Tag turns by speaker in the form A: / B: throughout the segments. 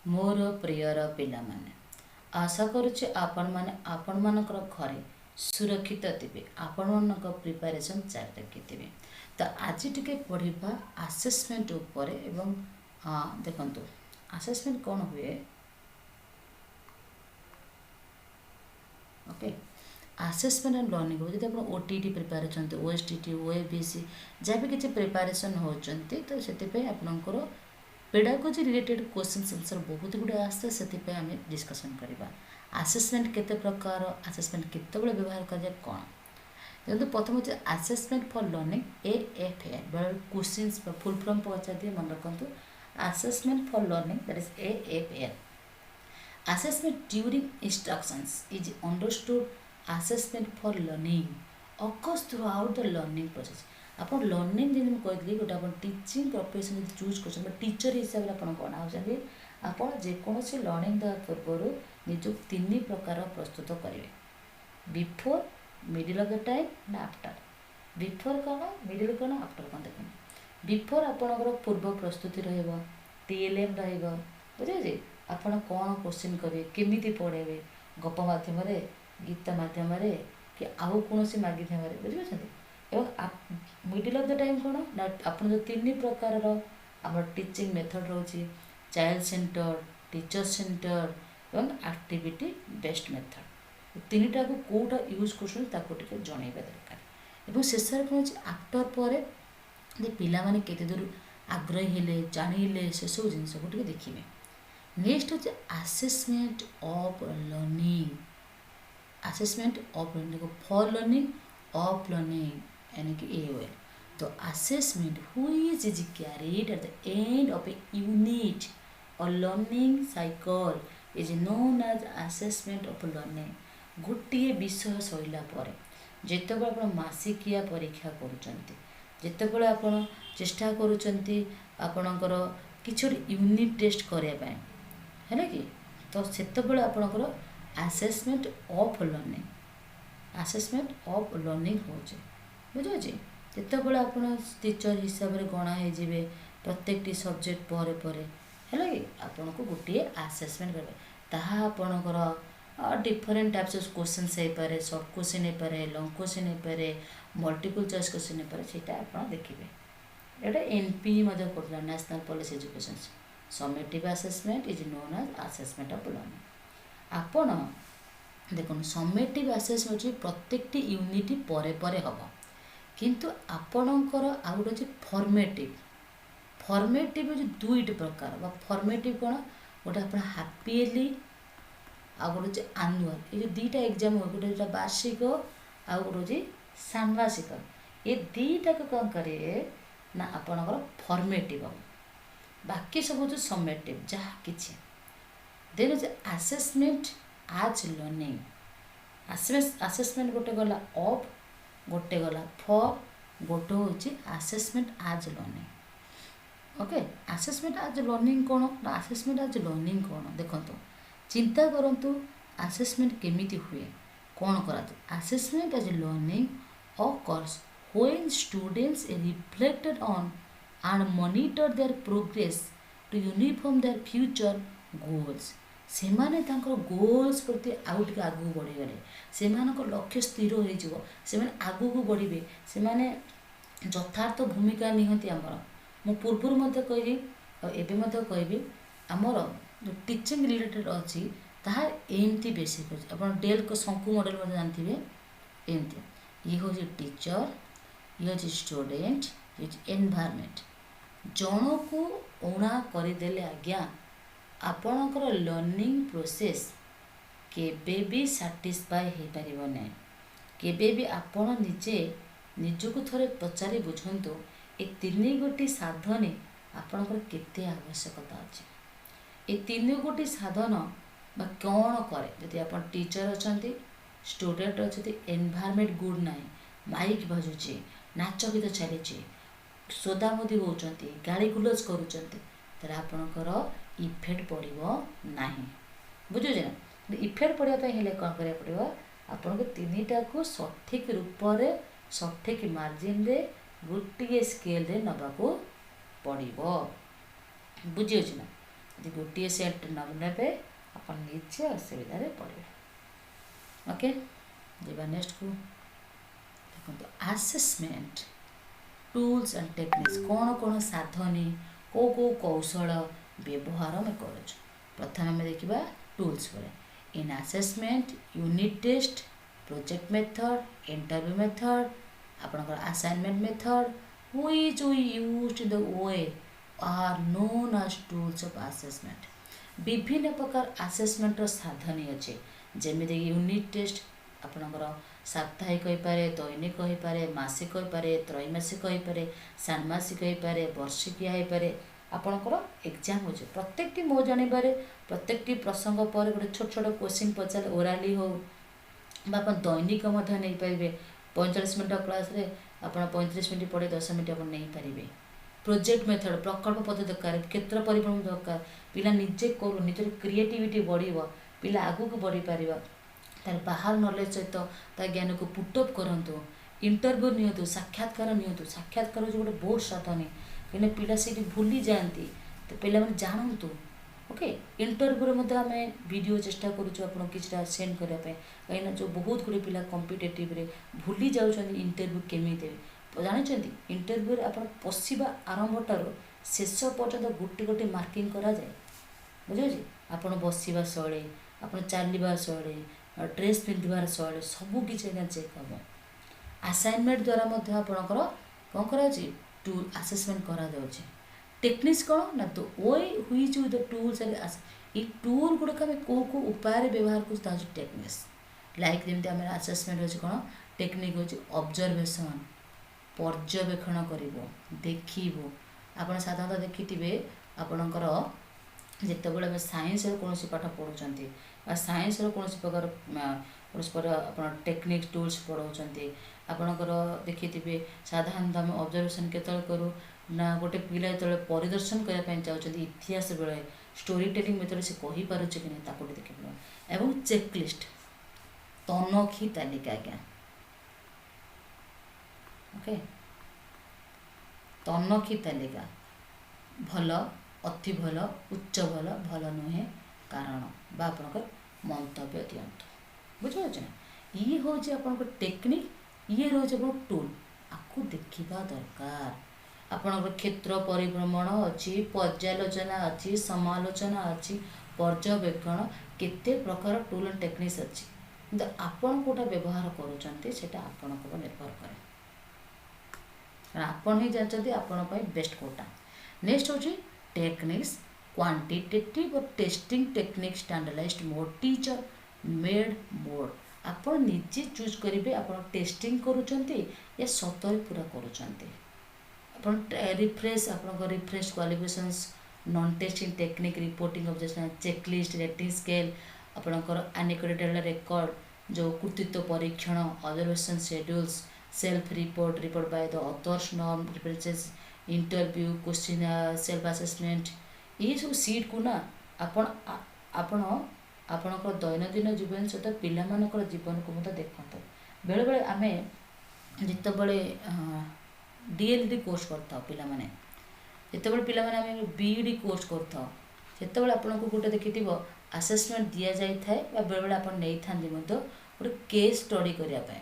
A: मोर prior पिला माने आशा करुचे आपण माने आपण मानकर घरे सुरक्षित थे आपण मानक प्रिपरेशन जारी रखिथे। तो आज टिके पढ़ा आसेसमेंट उपर एवं देखंतु आसेसमेंट कौन हुए। ओके आसेसमेंट एंड लर्निंग हो जब आप ओटीटी प्रिपेयर होती ओएसटीटी ओएबीसी जहाँ भी किसी प्रिपेरेसन होती तो से आपंकर पेडागोजी रिलेटेड क्वेश्चन आंसर बहुत गुड़े आसते से आम डिस्कसन करवा। आसेसमेंट केते प्रकार आसेसमेंट केतबेले व्यवहार कर कौन देखो प्रथम होचे आसेसमेंट फॉर लर्निंग AFL बेल क्वेश्चंस फुल फॉर्म पचार दिए मन रखु assessment for learning that is AFL। Assessment during instructions is understood assessment for learning occurs throughout the learning process। आप लर्निंग जमी कहती गोटे आप टीचिंग प्रोफेशन चूज कर टीचर हिसाब से आप कौन होती आप जेकोसी लर्निंग देवा पूर्व निज तीन प्रकार प्रस्तुत करेंगे before middle of the time ना आफ्टर। बिफोर कौन मिडिल कौन आफ्टर कौन देखें बिफोर आपणकर पूर्व प्रस्तुति TLM बुझे आपण कौन क्वेश्चन करेंगे केमी पढ़ेबे गप मध्यम गीत मध्यम कि आउ कौन माध्यम बुझे मिडिल ऑफ द टाइम कौन ना आप जो तीन प्रकार आम टीचिंग मेथड रोचे चाइल्ड सेंटर टीचर सेंटर एवं एक्टिविटी बेस्ड मेथड तीन टाक कौटा यूज कर जनइबा दरकार। शेष कौन आफ्टर पर पिला माने केते दूर आग्रही हेले जानिले से सब जिनस को देखिए। नेक्स्ट होचे assessment of learning. Assessment of learning for learning of learning यानी कि AOL। तो assessment which is carried at the end of a unit or learning cycle is known as assessment of learning. गोटे विषय सैला पर जितेबाला आप मासिकिया परीक्षा करुँच जितेबाला आप चेष्टा करुँचर किसी यूनिट टेस्ट करने है कि तो से आपणकर assessment of learning assessment of learning हो बुझे जितेबाला आप टीचर हिसाब से गणा हो प्रत्येक सब्जेक्ट पर है कि आपन को गोटे आसेसमेंट करेंगे ताहा आपणकर डिफरेंट टाइप्स ऑफ क्वेश्चन हो पारे शॉर्ट क्वेश्चन हो पारे लॉन्ग क्वेश्चन हो पारे मल्टीपल चॉइस क्वेश्चन हो पारे से आप देखिए। ये NP कर national policy education summative assessment is known as assessment of learning. आपण देखो समेटिव असेसमेंट प्रत्येक यूनिट पर हम किंतु आपणकर आउ गोटे फॉर्मेटिव फॉर्मेटिव हो दुईट प्रकार फॉर्मेटिव कौन गोटे आप हापी इयरली आ गोटे आनुअल ये दुईटा एग्जाम हो गोटे वार्षिक आ गोटे षाण्मासिक ये दुईटा को कौन करे ना आपणकर फॉर्मेटिव बाकी सब हो समेटिव जहाँ किसी देन होचे आसेसमेंट आज लर्निंग। आसेसमेंट गोटे गला ऑफ गोटे गला फॉर गोटे होची आसेसमेंट आज लर्निंग। ओके आसेसमेंट आज लर्निंग कौन ना आसेसमेंट आज लर्निंग कौन देखो चिंता करूँ आसेसमेंट केमिति हुए कौन करा आसेसमेंट आज learning occurs when students reflected on and monitor their progress to uniform their future goals। सेमाने तांकर गोल्स प्रति आउ टिके आगू बढ़ी गले से लक्ष्य स्थिर हो आगू को बढ़े से यथार्थ भूमिका निहंती आमर मु पूर्व कहि एवं कहि आमर जो टीचिंग रिलेटेड अच्छी ताहा एमती बेसिक अच्छे आप डेल को शंकु मॉडल जानते एमती ये हूँ टीचर ये हूँ स्टूडेंट ये एनवायरनमेंट जन को ऊणा करदेले आज्ञा आपणकर लर्निंग प्रोसेस केबे भी सैटिस्फाई हो पारिबो नै केबे भी आपण निजे निजको थोड़े पचारि बुझंतु ए तीन गोटी साधन आपणकर केते आवश्यकता अच्छे ए तीन गोटी साधन बा कौन करे जदि आपण टीचर अच्छे स्टूडेंट अच्छे एनवायरनमेंट गुड ना माइक बजुचे नाच गीत चली सोदामोदी होती गाड़ी गुलज करुँच आपणकर इफेक्ट पड़ो ना बुझे ना इफेक्ट पड़ापी कौन करा पड़ो आपन को तीन टा को सठिक रूप से सठिक मार्जिन रे गोटे स्केल रे नबा को पड़ो बुझे ना यदि गोटे सेट ने अपन निजे असुविधा पड़े। ओके जा नेक्स्ट को देखो आसेसमेंट टूल्स एंड टेक्निक्स कौन कौन साधनी को कौशल व्यवहार में कर। प्रथम आम देखा टूल्स पर in assessment unit test project method interview method आपनकर assignment method which we used in the way are known as tools of assessment. विभिन्न प्रकार असेसमेंट साधनी अच्छे जमी यूनिट टेस्ट आपनकर साप्ताहिक हो पारे दैनिक हो पारे मासिक हो पारे त्रैमासिक हो पारे षाण्मासिक हो पारे वर्षिकिया हो पारे आपनकर एग्जाम हो प्रत्येक मो जानवर प्रत्येक प्रसंग पर गोटे छोट छोट क्वेश्चन पचार ओराली हो दैनिक नहीं पारे 45 मिनट क्लास रे आप 35 मिनट पढ़े 10 मिनट आप नहीं पारे। प्रोजेक्ट मेथड प्रकल्प पद्धति दरकार क्षेत्र परिभ्रमण दरकार पिला निजे करू निजर क्रिएटिविटी बढ़िबो पिला आगु को बढ़ी पार तार बाहर नॉलेज सहित ता ज्ञान को पुटअप करंतु इंटरव्यू नियंतु साक्षात्कार नियंतु साक्षात्कार जो गोटे बहुत साधनी कहीं पिला से भूली जाती तो पिला मैंने जानतु। ओके इंटरव्यू में आम वीडियो चेष्टा करूँ किसी सेंड करने कहीं जो बहुत गुड़े पिला कॉम्पिटिटिव रे भूली जाऊँ इंटरव्यू केमी देवे जानते इंटरव्यू आप पशिबा आरंभ ठार शेष पर्यटन गोटे गोटे मार्किंग कराए बुझे आप बसवा शैली आप चलवा शैली ड्रेस पिंधार शैली सबकि चेक हम। असाइनमेंट द्वारा आपणकर कौन करा टूल असेसमेंट करा जाउछि। टेक्निक्स कौन ना तो way which with the tools and ये टूल गुड़ाक आम को उपाय व्यवहार कर टेक्निक्स लाइक जमी आम असेसमेंट अच्छे कौन टेक्निक होची ऑब्जर्वेशन पर्यवेक्षण कर देखो आप साधारणतः देखिथे आपणकर जितेबाला आम साइंस कौन पाठ पढ़ुं साइंस कौन प्रकार परस्पर आप टेक्निक टूल्स पढ़ाऊँ आपणकर देखिथे साधारणतः आम ऑब्जर्वेशन केतल करूँ ना गोटे पिला जो परिदर्शन करने चाहते इतिहास बेले स्टोरी टेलिंग मेथड से कही पारुचे कि नहीं देख एवं चेकलिस्ट तनखी तालिका आज्ञा ओके तनखी तालिका भल अति भल उच्च भल भल नुहे कारण बा आपणकर मंतव्य दिंतु बुझिपार ना ये हूँ आप टेक्निक ये रोज आप टूल आपको देखा दरकार आपणकर क्षेत्र परिभ्रमण अच्छी पर्यालोचना अच्छी समालोचना अच्छी पर्यवेक्षण केते प्रकार टूल एंड टेक्निक्स अच्छी किंतु आपण कोटा व्यवहार करूँ आपको निर्भर करे आपण ही जानते आपण बेस्ट कोटा। नेक्स्ट हूँ टेक्निक्स क्वांटिटेटिव और testing technique standardized mode teacher made mode आप निजे चूज करेंगे आप टेस्टिंग करुँच या सतरे पूरा करुँच रिफ्रेश आप refresh qualifications non testing technique reporting objection checklist rating scale आपणकर एनिक्वालिटी रेकॉर्ड जो कृतित्व परीक्षण observation schedules self report report by the author's norm references interview question self assessment ये सब सीट को ना आपणकर दैनंदिन जीवन सहित पिलामानकर जीवन को मत देखते बेले बेले आम जितेबले डीएलडी कोर्स करता पिलामाने जितेबले पिलामाने आम बीईडी कोर्स करता से आपन को गोटे देखि असेसमेंट दि जाए बेले बेले आप नहीं था गोटे केस स्टडी करने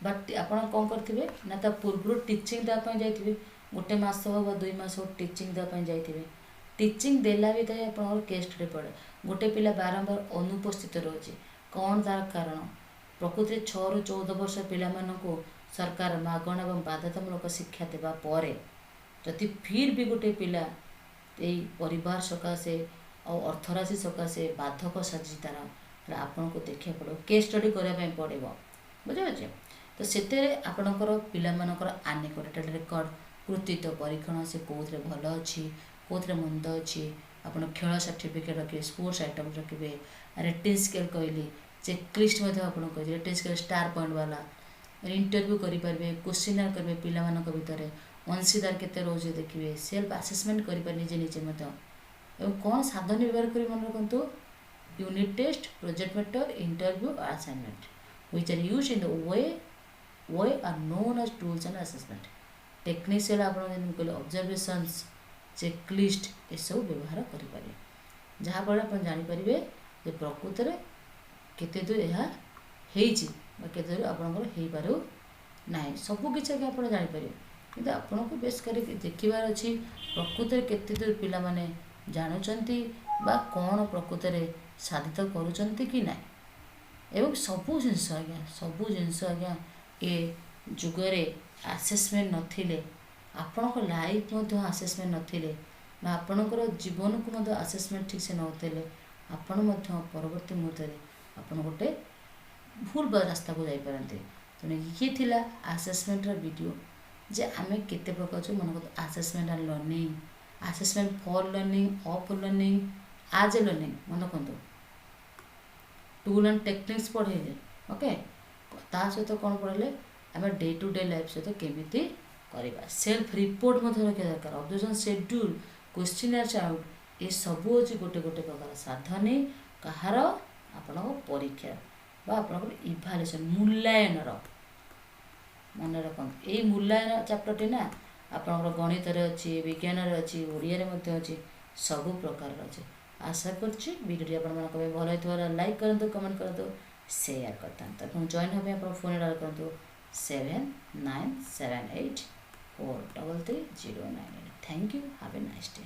A: बट आपड़ कौन करेंगे ना पूर्व टीचिंग देवाई जाइए गोटे मस हो 2 मास हो टीचिंग देवाई जाइए टीचिंग देला भी आप केस स्टडी पड़े गोटे पिला बारंबार अनुपस्थित रोचे कौन तार कारण प्रकृति 6 ରୁ 14 वर्ष पिलामानंको सरकार मागणा और बाध्यतामूलक शिक्षा देवा परे जदि फिर भी गोटे पिला यही परिवार सकाशे और अर्थराशि सकाशे बाधक साजी तार आपन को देखा पड़ो केस स्टडी करने पड़ो बुझे तो से आपणकर पिलामानकर एनिक्वालिटी रेकॉर्ड कृतित्व परीक्षण से कौन भल अच्छी कौन मंद अच्छी आपड़ खेल सर्टिफिकेट रखिए स्पोर्ट्स आइटम रखिए रेटिंग स्केल कहली चेकलिस्ट आप रेटिंग स्केल स्टार पॉइंट वाला इंटरव्यू करेंगे क्वेश्चन करेंगे पिला भितर अंशीदार केते रोज देखिए सेल्फ असेसमेंट करेंगे निजे निजे एवं कौन साधन व्यवहार कर मन रखु unit test project method interview और assignment which are used in the way are known as tools and assessment techniques आप कहले ऑब्जर्वेशंस चेकलिस्ट ये सब व्यवहार करें जहाँफल आप जानीपर जे प्रकृत में केते दूर यह केते दूर आपंकर हो पार ना सबकि आप जापर कि आपन को बेस कर देखार अच्छी प्रकृत में केते दूर पिला माने जानुचंती बा कौन प्रकृत में साधित करुचंती कि ना एवं सबू जिनस आज्ञा ए जुगरे आसेसमेंट नथिले आपणक लाइफ आसेसमेंट नथिले ना आपणकर जीवन को आसेसमेंट ठीक से नौले आपण परवर्ती मुहूर्त आपन गोटे भूल रास्ता को जापारते तेणु ये थिला आसेसमेंट वीडियो जे आमे केते प्रकार जो मन assessment and learning assessment for learning of learning आज ए लर्निंग मन रखु टूल एंड टेक्निक्स पढ़ेले ओके ता सहित कौन पढ़ेले आम डे टू डे लाइफ सहित केमी करवा सेल्फ रिपोर्ट रखा दरकार ऑब्जर्वेशन शेड्यूल क्वेश्चन आउट ये सबू अच्छी गोटे गोटे प्रकार साधनी कहार आपण परीक्षा आपंकर इभाल्युएसन मूल्यांकन मन रखु यही मूल्यांकन चैप्टरटी ना आपंकर गणित अच्छी विज्ञान अच्छी ओडिया अच्छी सबू प्रकार अच्छे आशा करुँची भिडियो आप भल होता लाइक करूँ कमेंट करूँ शेयर करता जॉइन हाँ आप फोन डायल करूँ 7978 433 098 thank you have a nice day.